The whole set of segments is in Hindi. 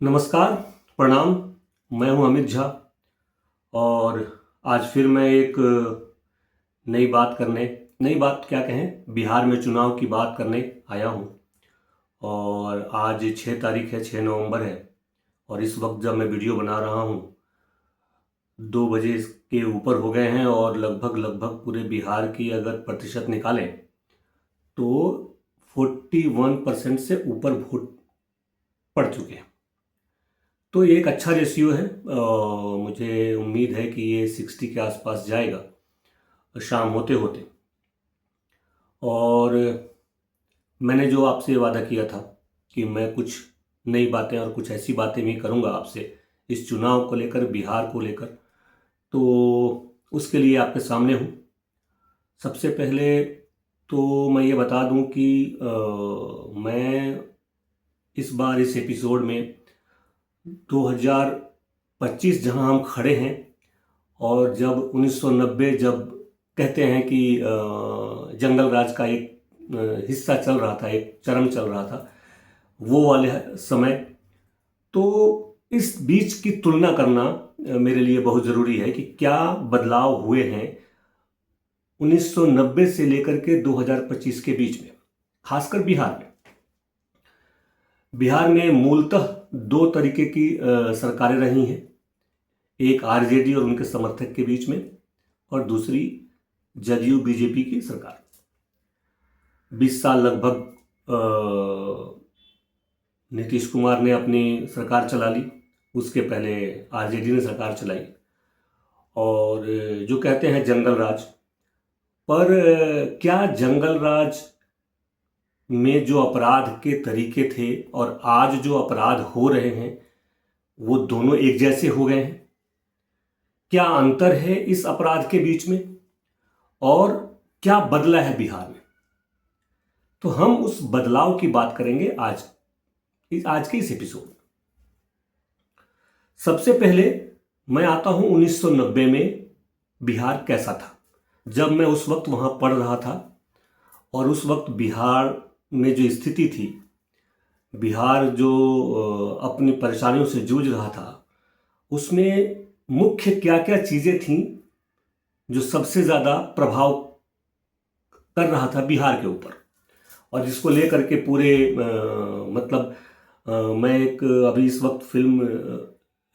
नमस्कार, प्रणाम। मैं हूं अमित झा और आज फिर मैं एक नई बात क्या कहें, बिहार में चुनाव की बात करने आया हूं। और आज 6 तारीख है, 6 नवंबर है। और इस वक्त जब मैं वीडियो बना रहा हूं 2 बजे के ऊपर हो गए हैं और लगभग लगभग पूरे बिहार की अगर प्रतिशत निकालें तो 41% से ऊपर वोट पड़ चुके हैं। तो ये एक अच्छा रेशियो है। मुझे उम्मीद है कि ये 60 के आसपास जाएगा शाम होते होते। और मैंने जो आपसे वादा किया था कि मैं कुछ नई बातें और कुछ ऐसी बातें भी करूंगा आपसे इस चुनाव को लेकर, बिहार को लेकर, तो उसके लिए आपके सामने हूँ। सबसे पहले तो मैं ये बता दूं कि मैं इस बार इस एपिसोड में 2025 जहां हम खड़े हैं और जब 1990 जब कहते हैं कि जंगल राज का एक हिस्सा चल रहा था, एक चरण चल रहा था, वो वाले समय, तो इस बीच की तुलना करना मेरे लिए बहुत ज़रूरी है कि क्या बदलाव हुए हैं 1990 से लेकर के 2025 के बीच में, खासकर बिहार में। बिहार में मूलतः दो तरीके की सरकारें रही हैं, एक आरजेडी और उनके समर्थक के बीच में, और दूसरी जदयू बीजेपी की सरकार। 20 साल लगभग नीतीश कुमार ने अपनी सरकार चला ली, उसके पहले आरजेडी ने सरकार चलाई। और जो कहते हैं जंगल राज, पर क्या जंगल राज में जो अपराध के तरीके थे और आज जो अपराध हो रहे हैं वो दोनों एक जैसे हो गए हैं? क्या अंतर है इस अपराध के बीच में, और क्या बदला है बिहार में? तो हम उस बदलाव की बात करेंगे आज के इस एपिसोड में। सबसे पहले मैं आता हूं 1990 में बिहार कैसा था, जब मैं उस वक्त वहां पढ़ रहा था। और उस वक्त बिहार में जो स्थिति थी, बिहार जो अपनी परेशानियों से जूझ रहा था, उसमें मुख्य क्या क्या चीजें थीं जो सबसे ज्यादा प्रभाव कर रहा था बिहार के ऊपर, और जिसको लेकर के पूरे मैं एक अभी इस वक्त फिल्म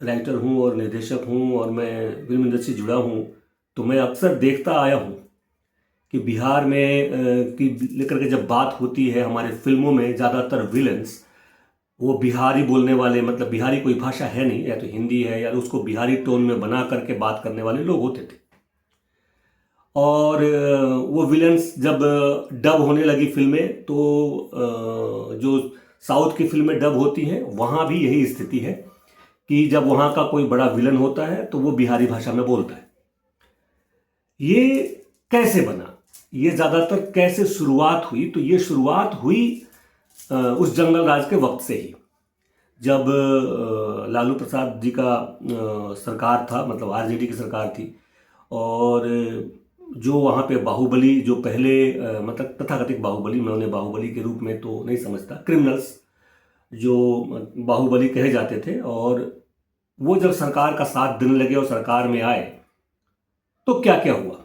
राइटर हूँ और निर्देशक हूँ और मैं फिल्म इंडस्ट्री जुड़ा हूँ। तो मैं अक्सर देखता आया हूँ कि बिहार में की लेकर के जब बात होती है, हमारे फिल्मों में ज़्यादातर विलन्स वो बिहारी बोलने वाले, मतलब बिहारी कोई भाषा है नहीं, या तो हिंदी है या उसको बिहारी टोन में बना करके बात करने वाले लोग होते थे। और वो विलन्स जब डब होने लगी फिल्में, तो जो साउथ की फिल्में डब होती हैं वहाँ भी यही स्थिति है कि जब वहाँ का कोई बड़ा विलन होता है तो वो बिहारी भाषा में बोलता है। ये कैसे बना, ये ज़्यादातर कैसे शुरुआत हुई? तो ये शुरुआत हुई उस जंगल राज के वक्त से ही, जब लालू प्रसाद जी का सरकार था, मतलब आरजेडी की सरकार थी। और जो वहाँ पे बाहुबली, जो पहले मतलब तथाकथित बाहुबली, मैं उन्हें बाहुबली के रूप में तो नहीं समझता, क्रिमिनल्स जो बाहुबली कहे जाते थे, और वो जब सरकार का साथ देने लगे और सरकार में आए तो क्या क्या हुआ?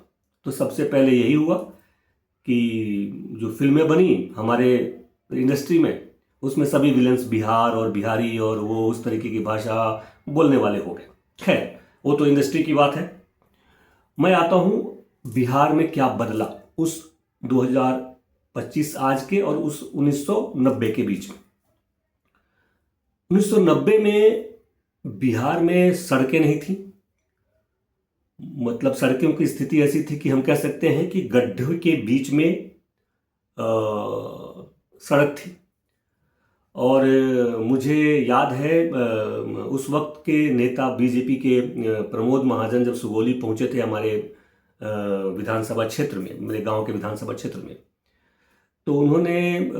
तो सबसे पहले यही हुआ कि जो फिल्में बनी हमारे इंडस्ट्री में, उसमें सभी विलेंस बिहार और बिहारी और वो उस तरीके की भाषा बोलने वाले हो गए। खैर, वो तो इंडस्ट्री की बात है। मैं आता हूं बिहार में क्या बदला उस 2025 आज के और उस 1990 के बीच में। 1990 में बिहार में सड़कें नहीं थी, मतलब सड़कों की स्थिति ऐसी थी कि हम कह सकते हैं कि गड्ढे के बीच में सड़क थी। और मुझे याद है उस वक्त के नेता बीजेपी के प्रमोद महाजन जब सुगौली पहुंचे थे हमारे विधानसभा क्षेत्र में, मेरे गांव के विधानसभा क्षेत्र में, तो उन्होंने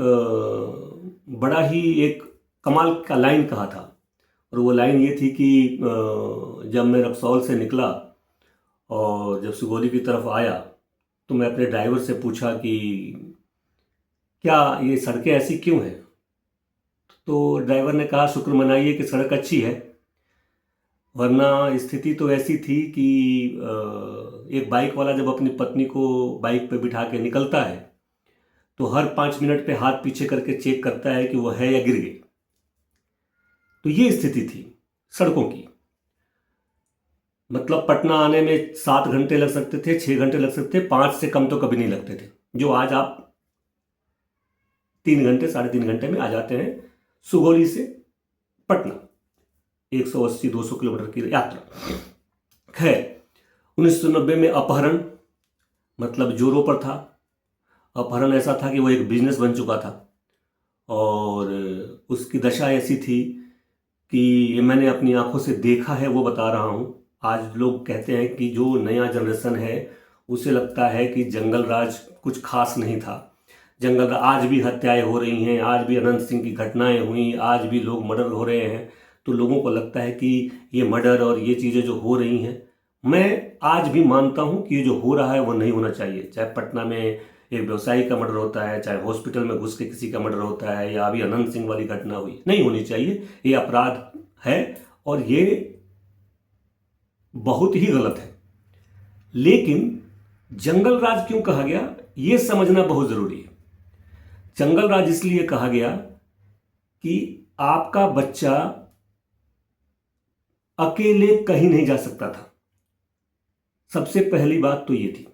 बड़ा ही एक कमाल का लाइन कहा था। और वो लाइन ये थी कि जब मैं रक्सौल से निकला और जब सुगौली की तरफ आया तो मैं अपने ड्राइवर से पूछा कि क्या ये सड़कें ऐसी क्यों हैं? तो ड्राइवर ने कहा शुक्र मनाइए कि सड़क अच्छी है, वरना स्थिति तो ऐसी थी कि एक बाइक वाला जब अपनी पत्नी को बाइक पे बिठा के निकलता है तो हर 5 मिनट पे हाथ पीछे करके चेक करता है कि वो है या गिर गई। तो ये स्थिति थी सड़कों की। मतलब पटना आने में 7 घंटे लग सकते थे, 6 घंटे लग सकते थे, 5 से कम तो कभी नहीं लगते थे, जो आज आप 3 घंटे 3.5 घंटे में आ जाते हैं सुगौली से पटना, 180-200 किलोमीटर की यात्रा। खैर 1990 में अपहरण मतलब जोरों पर था। अपहरण ऐसा था कि वो एक बिजनेस बन चुका था और उसकी दशा ऐसी थी कि ये मैंने अपनी आंखों से देखा है, वो बता रहा हूँ। आज लोग कहते हैं कि जो नया जनरेशन है उसे लगता है कि जंगल राज कुछ खास नहीं था। जंगल राज आज भी हत्याएं हो रही हैं, आज भी अनंत सिंह की घटनाएं हुई, आज भी लोग मर्डर हो रहे हैं। तो लोगों को लगता है कि ये मर्डर और ये चीज़ें जो हो रही हैं, मैं आज भी मानता हूँ कि ये जो हो रहा है वो नहीं होना चाहिए। चाहे पटना में एक व्यवसायी का मर्डर होता है, चाहे हॉस्पिटल में घुस के किसी का मर्डर होता है, या अभी अनंत सिंह वाली घटना हुई, नहीं होनी चाहिए। ये अपराध है और ये बहुत ही गलत है। लेकिन जंगल राज क्यों कहा गया ये समझना बहुत जरूरी है। जंगल राज इसलिए कहा गया कि आपका बच्चा अकेले कहीं नहीं जा सकता था। सबसे पहली बात तो ये थी।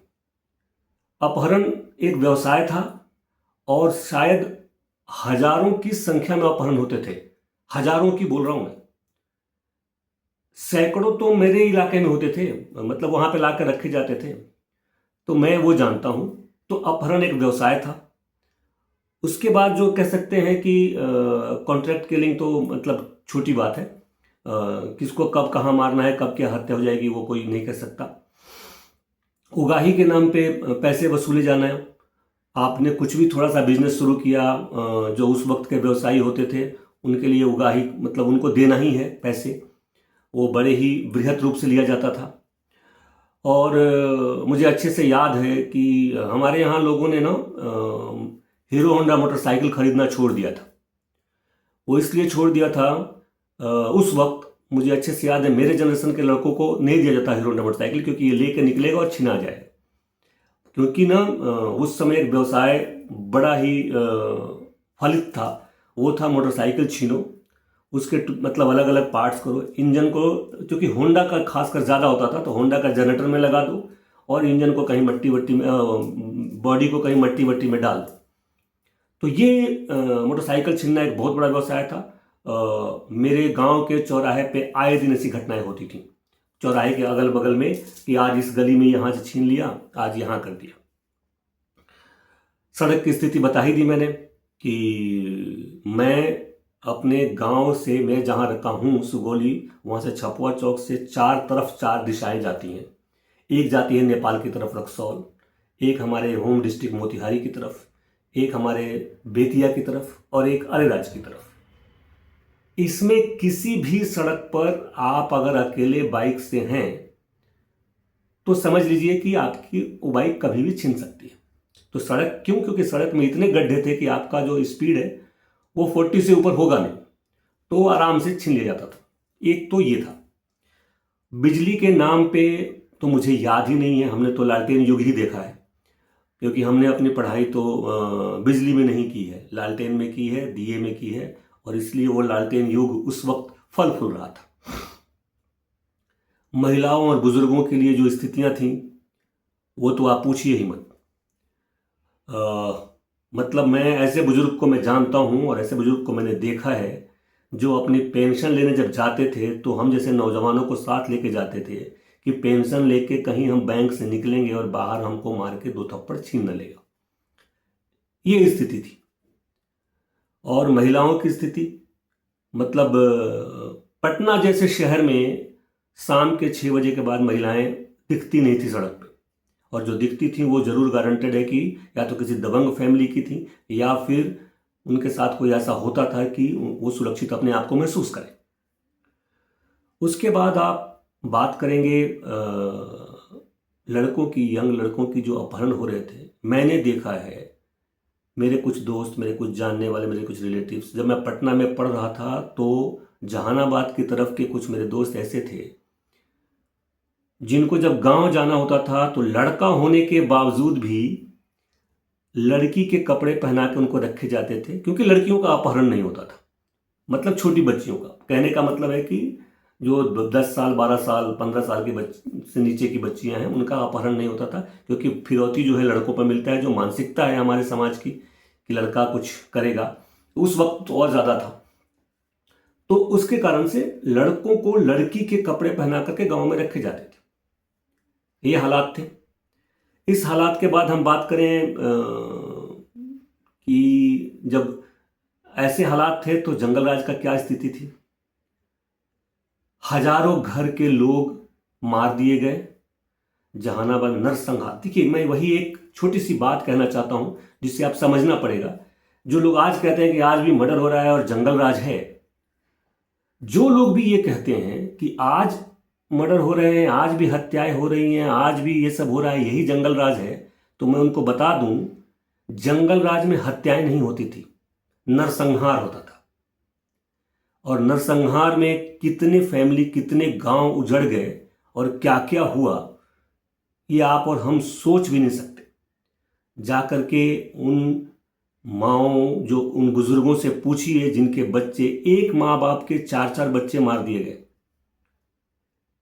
अपहरण एक व्यवसाय था और शायद हजारों की संख्या में अपहरण होते थे, हजारों की बोल रहा हूं मैं। सैकड़ों तो मेरे इलाके में होते थे, मतलब वहां पे लाकर रखे जाते थे, तो मैं वो जानता हूं। तो अपहरण एक व्यवसाय था। उसके बाद जो कह सकते हैं कि कॉन्ट्रैक्ट किलिंग तो मतलब छोटी बात है। किसको कब कहाँ मारना है, कब क्या हत्या हो जाएगी, वो कोई नहीं कह सकता। उगाही के नाम पे पैसे वसूले जाना है। आपने कुछ भी थोड़ा सा बिजनेस शुरू किया, जो उस वक्त के व्यवसायी होते थे उनके लिए उगाही मतलब उनको देना ही है पैसे, वो बड़े ही बृहत रूप से लिया जाता था। और मुझे अच्छे से याद है कि हमारे यहाँ लोगों ने ना हीरो होंडा मोटरसाइकिल खरीदना छोड़ दिया था। वो इसलिए छोड़ दिया था, उस वक्त मुझे अच्छे से याद है मेरे जनरेशन के लड़कों को नहीं दिया जाता हीरो होंडा मोटरसाइकिल, क्योंकि ये लेके निकलेगा और छिना जाएगा। क्योंकि ना उस समय एक व्यवसाय बड़ा ही फलित था, वो था मोटरसाइकिल छीनो, उसके मतलब अलग अलग पार्ट्स करो, इंजन को, क्योंकि होंडा का खासकर ज़्यादा होता था, तो होंडा का जनरेटर में लगा दो और इंजन को कहीं मट्टी वट्टी में, बॉडी को कहीं मट्टी वट्टी में डाल दो। तो ये मोटरसाइकिल छीनना एक बहुत बड़ा व्यवसाय था। मेरे गांव के चौराहे पे आए दिन ऐसी घटनाएं होती थी, चौराहे के अगल बगल में, कि आज इस गली में यहाँ से छीन लिया, आज यहाँ कर दिया। सड़क की स्थिति बता ही दी मैंने कि मैं अपने गांव से, मैं जहाँ रखा हूँ सुगौली, वहाँ से छपुआ चौक से चार तरफ 4 दिशाएं जाती हैं। एक जाती है नेपाल की तरफ रक्सौल, एक हमारे होम डिस्ट्रिक्ट मोतिहारी की तरफ, एक हमारे बेतिया की तरफ और एक अरेराज की तरफ। इसमें किसी भी सड़क पर आप अगर अकेले बाइक से हैं तो समझ लीजिए कि आपकी वो बाइक कभी भी छीन सकती है। तो सड़क क्यों, क्योंकि सड़क में इतने गड्ढे थे कि आपका जो स्पीड है वो 40 से ऊपर होगा नहीं, तो आराम से छीन लिया जाता था। एक तो ये था। बिजली के नाम पे तो मुझे याद ही नहीं है, हमने तो लालटेन युग ही देखा है, क्योंकि हमने अपनी पढ़ाई तो बिजली में नहीं की है, लालटेन में की है, दिए में की है, और इसलिए वो लालटेन युग उस वक्त फल फूल रहा था। महिलाओं और बुजुर्गों के लिए जो स्थितियां थीं वो तो आप पूछिए ही मत। मतलब मैं ऐसे बुजुर्ग को मैं जानता हूं और ऐसे बुजुर्ग को मैंने देखा है जो अपनी पेंशन लेने जब जाते थे तो हम जैसे नौजवानों को साथ लेके जाते थे कि पेंशन लेके कहीं हम बैंक से निकलेंगे और बाहर हमको मार के 2 थप्पड़ छीन न लेगा। ये स्थिति थी। और महिलाओं की स्थिति, मतलब पटना जैसे शहर में शाम के 6 बजे के बाद महिलाएं दिखती नहीं थी सड़क पे, और जो दिखती थी वो जरूर गारंटेड है कि या तो किसी दबंग फैमिली की थी या फिर उनके साथ कोई ऐसा होता था कि वो सुरक्षित अपने आप को महसूस करें। उसके बाद आप बात करेंगे लड़कों की, यंग लड़कों की जो अपहरण हो रहे थे। मैंने देखा है मेरे कुछ दोस्त, मेरे कुछ जानने वाले, मेरे कुछ रिलेटिव्स, जब मैं पटना में पढ़ रहा था तो जहानाबाद की तरफ के कुछ मेरे दोस्त ऐसे थे जिनको जब गांव जाना होता था तो लड़का होने के बावजूद भी लड़की के कपड़े पहना के उनको रखे जाते थे, क्योंकि लड़कियों का अपहरण नहीं होता था, मतलब छोटी बच्चियों का। कहने का मतलब है कि जो 10 साल, 12 साल, 15 साल के से नीचे की बच्चियां हैं उनका अपहरण नहीं होता था, क्योंकि फिरौती जो है लड़कों पर मिलता है। जो मानसिकता है हमारे समाज की कि लड़का कुछ करेगा, उस वक्त और ज़्यादा था। तो उसके कारण से लड़कों को लड़की के कपड़े पहना करके गाँव में रखे जाते थे। ये हालात थे। इस हालात के बाद हम बात करें कि जब ऐसे हालात थे तो जंगल राज का क्या स्थिति थी। हजारों घर के लोग मार दिए गए। जहानाबाद नरसंहार, देखिए मैं वही एक छोटी सी बात कहना चाहता हूं जिससे आप समझना पड़ेगा। जो लोग आज कहते हैं कि आज भी मर्डर हो रहा है और जंगल राज है, जो लोग भी ये कहते हैं कि आज मर्डर हो रहे हैं, आज भी हत्याएं हो रही हैं, आज भी ये सब हो रहा है, यही जंगल राज है, तो मैं उनको बता दूं जंगल राज में हत्याएं नहीं होती थी, नरसंहार होता था। और नरसंहार में कितने फैमिली, कितने गांव उजड़ गए और क्या क्या हुआ, ये आप और हम सोच भी नहीं सकते। जाकर के उन माओ, जो उन बुजुर्गों से पूछिए जिनके बच्चे, एक माँ बाप के 4-4 बच्चे मार दिए गए,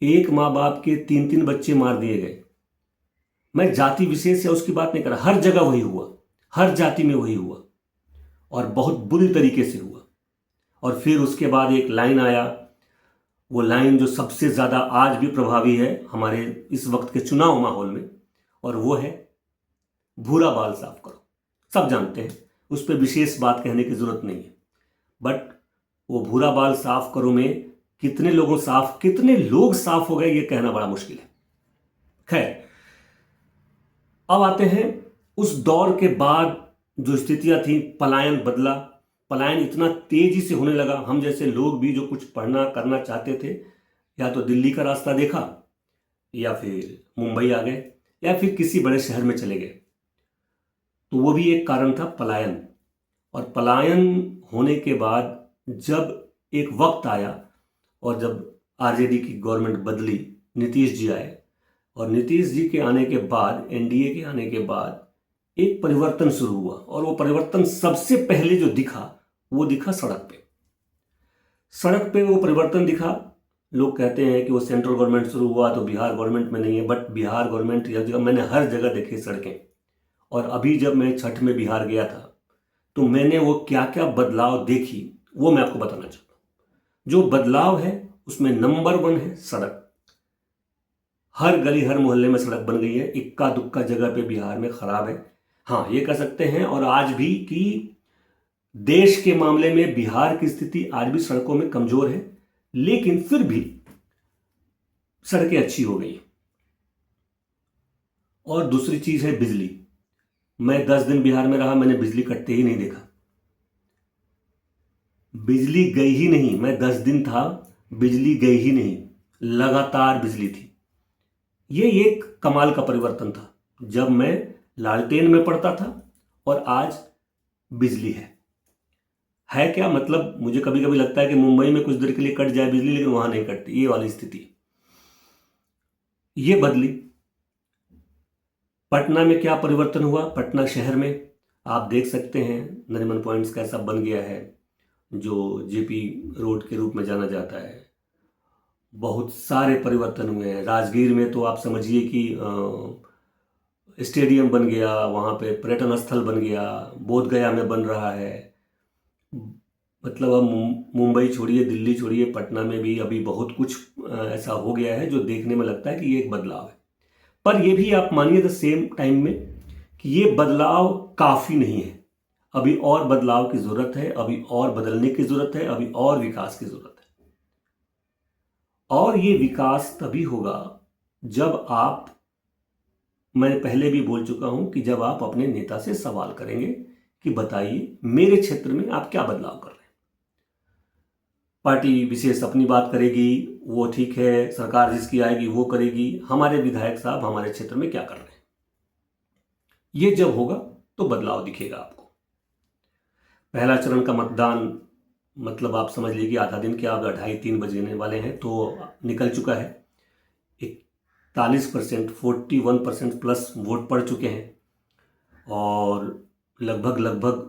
एक माँ बाप के 3-3 बच्चे मार दिए गए। मैं जाति विशेष या उसकी बात नहीं कर रहा, हर जगह वही हुआ, हर जाति में वही हुआ और बहुत बुरी तरीके से हुआ। और फिर उसके बाद एक लाइन आया, वो लाइन जो सबसे ज़्यादा आज भी प्रभावी है हमारे इस वक्त के चुनाव माहौल में, और वो है भूरा बाल साफ करो। सब जानते हैं, उस पर विशेष बात कहने की जरूरत नहीं है। बट वो भूरा बाल साफ करो में कितने लोग साफ हो गए, ये कहना बड़ा मुश्किल है। खैर, अब आते हैं उस दौर के बाद जो स्थितियां थी, पलायन बदला। पलायन इतना तेजी से होने लगा, हम जैसे लोग भी जो कुछ पढ़ना करना चाहते थे, या तो दिल्ली का रास्ता देखा, या फिर मुंबई आ गए, या फिर किसी बड़े शहर में चले गए। तो वो भी एक कारण था, पलायन। और पलायन होने के बाद जब एक वक्त आया और जब आरजेडी की गवर्नमेंट बदली, नीतीश जी आए, और नीतीश जी के आने के बाद, एनडीए के आने के बाद एक परिवर्तन शुरू हुआ। और वो परिवर्तन सबसे पहले जो दिखा, वो दिखा सड़क पे। सड़क पे वो परिवर्तन दिखा। लोग कहते हैं कि वो सेंट्रल गवर्नमेंट शुरू हुआ तो बिहार गवर्नमेंट में नहीं है, बट बिहार गवर्नमेंट मैंने हर जगह देखी सड़कें। और अभी जब मैं छठ में बिहार गया था तो मैंने वो क्या क्या बदलाव देखी, वो मैं आपको बताना चाहता हूँ। जो बदलाव है उसमें नंबर 1 है सड़क। हर गली, हर मोहल्ले में सड़क बन गई है। इक्का दुक्का जगह पे बिहार में खराब है, हाँ ये कह सकते हैं। और आज भी कि देश के मामले में बिहार की स्थिति आज भी सड़कों में कमजोर है, लेकिन फिर भी सड़कें अच्छी हो गई। और दूसरी चीज है बिजली। मैं 10 दिन बिहार में रहा, मैंने बिजली कटते ही नहीं देखा। बिजली गई ही नहीं, मैं 10 दिन था, बिजली गई ही नहीं, लगातार बिजली थी। ये एक कमाल का परिवर्तन था, जब मैं लालटेन में पढ़ता था और आज बिजली है क्या मतलब। मुझे कभी कभी लगता है कि मुंबई में कुछ देर के लिए कट जाए बिजली, लेकिन वहां नहीं कटती, ये वाली स्थिति। ये बदली। पटना में क्या परिवर्तन हुआ, पटना शहर में आप देख सकते हैं नरीमन पॉइंट्स कैसा बन गया है, जो जेपी रोड के रूप में जाना जाता है। बहुत सारे परिवर्तन हुए हैं। राजगीर में तो आप समझिए कि स्टेडियम बन गया, वहाँ पे पर्यटन स्थल बन गया, बोध गया में बन रहा है। मतलब अब मुंबई छोड़िए, दिल्ली छोड़िए, पटना में भी अभी बहुत कुछ ऐसा हो गया है जो देखने में लगता है कि ये एक बदलाव है। पर ये भी आप मानिए द सेम टाइम में कि ये बदलाव काफ़ी नहीं है। अभी और बदलाव की ज़रूरत है, अभी और बदलने की ज़रूरत है, अभी और विकास की ज़रूरत है। और ये विकास तभी होगा जब आप, मैं पहले भी बोल चुका हूं कि जब आप अपने नेता से सवाल करेंगे कि बताइए मेरे क्षेत्र में आप क्या बदलाव कर रहे हैं। पार्टी विशेष अपनी बात करेगी, वो ठीक है, सरकार जिसकी आएगी वो करेगी, हमारे विधायक साहब हमारे क्षेत्र में क्या कर रहे हैं। ये जब होगा तो बदलाव दिखेगा आपको। पहला चरण का मतदान मतलब आप समझ लीजिए आधा दिन के, अब 2:30-3 बजने वाले हैं तो निकल चुका है। 41%, 41% प्लस वोट पड़ चुके हैं और लगभग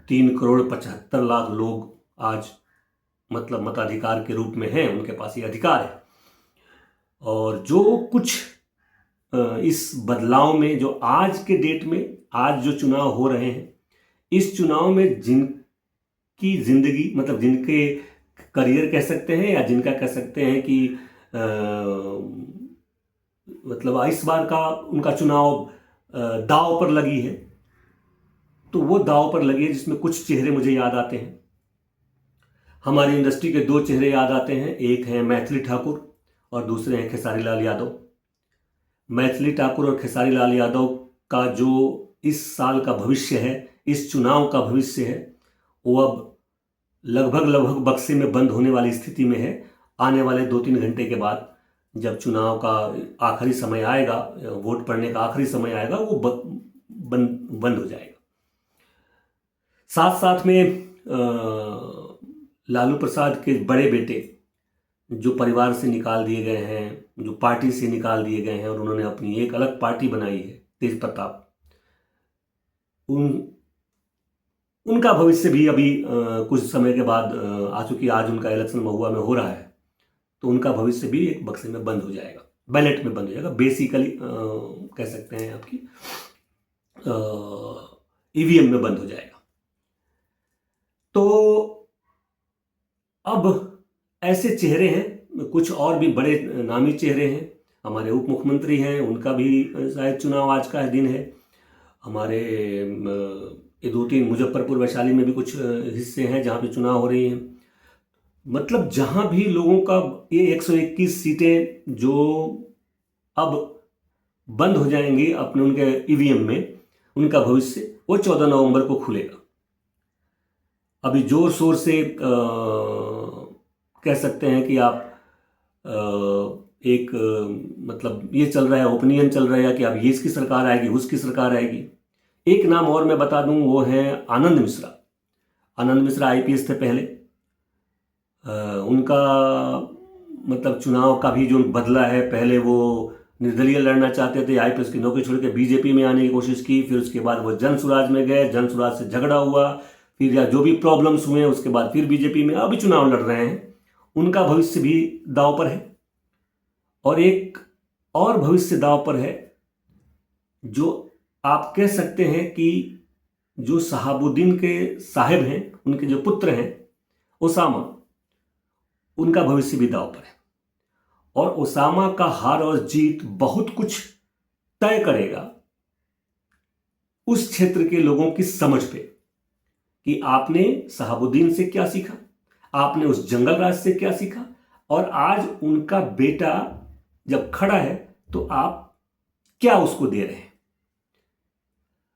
3,75,00,000 लोग आज मतलब मताधिकार के रूप में हैं, उनके पास ये अधिकार है। और जो कुछ इस बदलाव में जो आज के डेट में आज जो चुनाव हो रहे हैं, इस चुनाव में जिनकी जिंदगी मतलब जिनके करियर कह सकते हैं या जिनका कह सकते हैं कि मतलब इस बार का उनका चुनाव दांव पर लगी है, तो वो दांव पर लगी है जिसमें कुछ चेहरे मुझे याद आते हैं। हमारी इंडस्ट्री के 2 चेहरे याद आते हैं, एक हैं मैथिली ठाकुर और दूसरे हैं खेसारी लाल यादव। मैथिली ठाकुर और खेसारी लाल यादव का जो इस साल का भविष्य है, इस चुनाव का भविष्य है, वो अब लगभग बक्से में बंद होने वाली स्थिति में है। आने वाले 2-3 घंटे के बाद जब चुनाव का आखिरी समय आएगा, वोट पड़ने का आखिरी समय आएगा, वो बंद हो जाएगा। साथ साथ में लालू प्रसाद के बड़े बेटे जो परिवार से निकाल दिए गए हैं, जो पार्टी से निकाल दिए गए हैं और उन्होंने अपनी एक अलग पार्टी बनाई है, तेज प्रताप, उनका भविष्य भी अभी कुछ समय के बाद चूंकि आज उनका इलेक्शन महुआ में हो रहा है, तो उनका भविष्य भी एक बक्से में बंद हो जाएगा, बैलेट में बंद हो जाएगा। बेसिकली कह सकते हैं आपकी ईवीएम में बंद हो जाएगा। तो अब ऐसे चेहरे हैं, कुछ और भी बड़े नामी चेहरे हैं। हमारे उप मुख्यमंत्री हैं, उनका भी शायद चुनाव आज का दिन है। हमारे ये 2-3 मुजफ्फरपुर वैशाली में भी कुछ हिस्से हैं जहाँ पे चुनाव हो रही हैं। मतलब जहाँ भी लोगों का ये 121 सीटें जो अब बंद हो जाएंगी अपने उनके ईवीएम में, उनका भविष्य वो 14 नवंबर को खुलेगा। अभी जोर शोर से कह सकते हैं कि आप एक मतलब ये चल रहा है, ओपिनियन चल रहा है कि अब ये इसकी सरकार आएगी, उसकी सरकार आएगी। एक नाम और मैं बता दूं, वो है आनंद मिश्रा। आनंद मिश्रा आईपीएस थे पहले। उनका मतलब चुनाव का भी जो बदला है, पहले वो निर्दलीय लड़ना चाहते थे, आईपीएस की नौकरी छोड़ के बीजेपी में आने की कोशिश की, फिर उसके बाद वो जन स्वराज में गए, जन स्वराज से झगड़ा हुआ, फिर या जो भी प्रॉब्लम्स हुए उसके बाद फिर बीजेपी में अभी चुनाव लड़ रहे हैं। उनका भविष्य भी दांव पर है। और एक और भविष्य दांव पर है जो आप कह सकते हैं कि जो शहाबुद्दीन के साहिब हैं, उनके जो पुत्र हैं ओसामा, उनका भविष्य भी दांव पर है। और ओसामा का हार और जीत बहुत कुछ तय करेगा उस क्षेत्र के लोगों की समझ पे कि आपने शहाबुद्दीन से क्या सीखा, आपने उस जंगल राज से क्या सीखा, और आज उनका बेटा जब खड़ा है तो आप क्या उसको दे रहे हैं।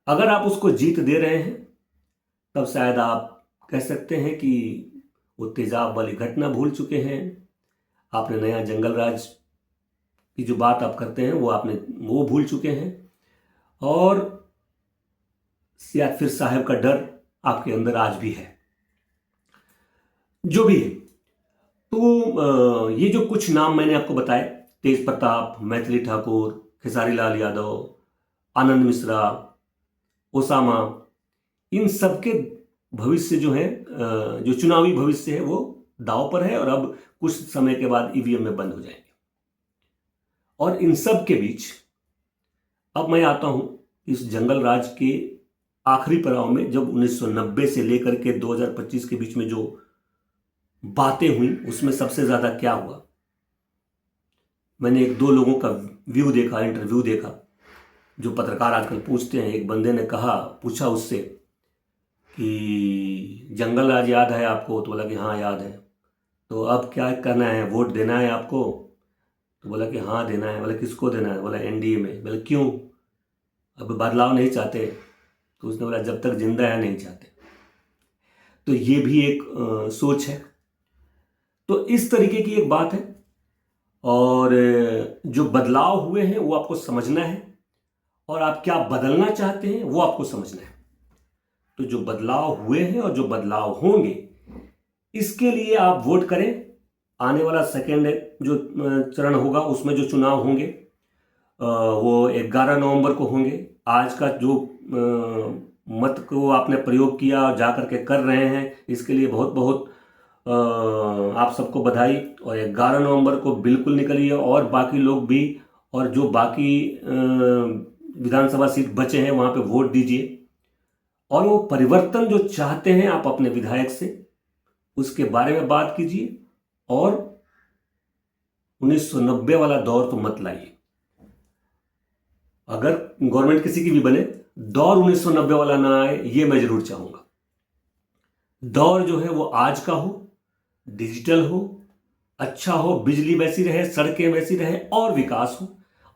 अगर आप उसको जीत दे रहे हैं तब शायद आप कह सकते हैं कि वो तेजाब वाली घटना भूल चुके हैं, आपने नया जंगल राज की जो बात आप करते हैं वो भूल चुके हैं, और या फिर साहब का डर आपके अंदर आज भी है। जो भी है, तो ये जो कुछ नाम मैंने आपको बताए, तेज प्रताप, मैथिली ठाकुर, खेसारी लाल यादव, आनंद मिश्रा, ओसामा, इन सब के भविष्य जो है, जो चुनावी भविष्य है, वो दांव पर है और अब कुछ समय के बाद ईवीएम में बंद हो जाएंगे। और इन सब के बीच अब मैं आता हूं इस जंगल राज के आखिरी पड़ाव में, जब 1990 से लेकर के 2025 के बीच में जो बातें हुई, उसमें सबसे ज्यादा क्या हुआ। मैंने 1-2 लोगों का इंटरव्यू देखा, जो पत्रकार आजकल पूछते हैं। एक बंदे ने पूछा उससे कि जंगल राज याद है आपको? तो बोला कि हाँ याद है। तो अब क्या करना है, वोट देना है आपको? तो बोला कि हाँ देना है। बोला किसको देना है? बोला एनडीए में। बोला क्यों? अब बदलाव नहीं चाहते? तो उसने बोला जब तक जिंदा है नहीं चाहते। तो ये भी एक सोच है। तो इस तरीके की एक बात है, और जो बदलाव हुए हैं वो आपको समझना है, और आप क्या बदलना चाहते हैं वो आपको समझना है। तो जो बदलाव हुए हैं और जो बदलाव होंगे, इसके लिए आप वोट करें। आने वाला सेकेंड जो चरण होगा उसमें जो चुनाव होंगे वो 11 नवंबर को होंगे। आज का जो मत को आपने प्रयोग किया और जा करके कर रहे हैं, इसके लिए बहुत बहुत आप सबको बधाई। और 11 नवंबर को बिल्कुल निकलिए, और बाकी लोग भी, और जो बाकी विधानसभा सीट बचे हैं वहाँ पे वोट दीजिए। और वो परिवर्तन जो चाहते हैं आप अपने विधायक से, उसके बारे में बात कीजिए। और 1990 वाला दौर तो मत लाइए। अगर गवर्नमेंट किसी की भी बने, दौर 1990 वाला ना आए, ये मैं जरूर चाहूंगा। दौर जो है वो आज का हो, डिजिटल हो, अच्छा हो, बिजली वैसी रहे, सड़कें वैसी रहे, और विकास हो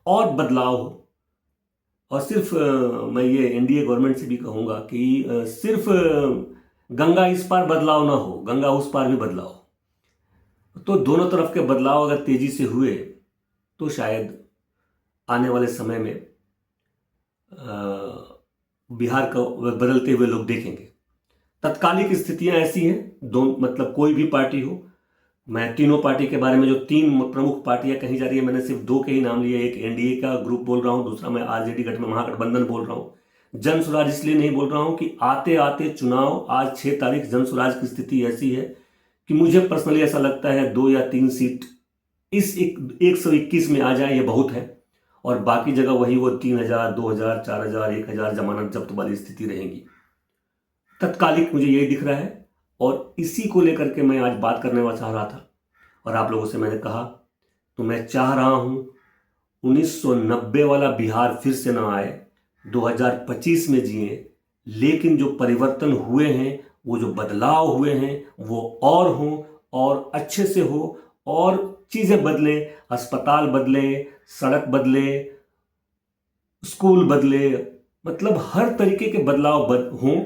और बदलाव हो। और सिर्फ मैं ये एनडीए गवर्नमेंट से भी कहूंगा कि सिर्फ गंगा इस पार बदलाव ना हो, गंगा उस पार भी बदलाव हो। तो दोनों तरफ के बदलाव अगर तेजी से हुए तो शायद आने वाले समय में बिहार को बदलते हुए लोग देखेंगे। तत्कालिक स्थितियां ऐसी हैं, दो मतलब कोई भी पार्टी हो। मैं तीनों पार्टी के बारे में, जो तीन प्रमुख पार्टियां कही जा रही है, मैंने सिर्फ दो के ही नाम लिए। एक एनडीए का ग्रुप बोल रहा हूं, दूसरा मैं आरजेडी महागठबंधन बोल रहा हूं। जन स्वराज इसलिए नहीं बोल रहा हूं कि आते आते चुनाव, आज 6 तारीख, जन स्वराज की स्थिति ऐसी है कि मुझे पर्सनली ऐसा लगता है 2 या 3 सीट इस 121 में आ जाए, ये बहुत है। और बाकी जगह वही वो 3000, 2000, 4000, 1000 जमानत जब्त वाली स्थिति रहेगी। तत्कालिक मुझे यही दिख रहा है, और इसी को लेकर के मैं आज बात करने वाला चाह रहा था। और आप लोगों से मैंने कहा, तो मैं चाह रहा हूं 1990 वाला बिहार फिर से ना आए, 2025 में जिए। लेकिन जो परिवर्तन हुए हैं, वो जो बदलाव हुए हैं, वो और हों, और अच्छे से हो, और चीजें बदले, अस्पताल बदले, सड़क बदले, स्कूल बदले, मतलब हर तरीके के बदलाव हों,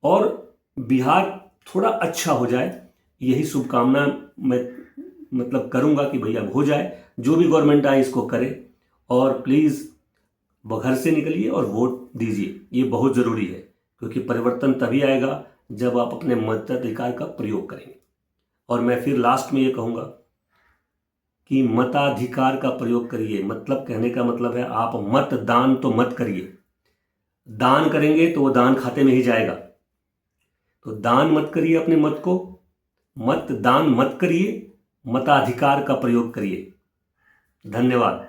और बिहार थोड़ा अच्छा हो जाए। यही शुभकामना मैं मतलब करूंगा कि भैया हो जाए। जो भी गवर्नमेंट आए इसको करे, और प्लीज घर से निकलिए और वोट दीजिए। ये बहुत जरूरी है, क्योंकि परिवर्तन तभी आएगा जब आप अपने मताधिकार का प्रयोग करेंगे। और मैं फिर लास्ट में ये कहूंगा कि मताधिकार का प्रयोग करिए। मतलब कहने का मतलब है, आप मतदान तो मत करिए। दान करेंगे तो वो दान खाते में ही जाएगा। तो दान मत करिए अपने मत को, मतदान मत करिए, मताधिकार का प्रयोग करिए। धन्यवाद।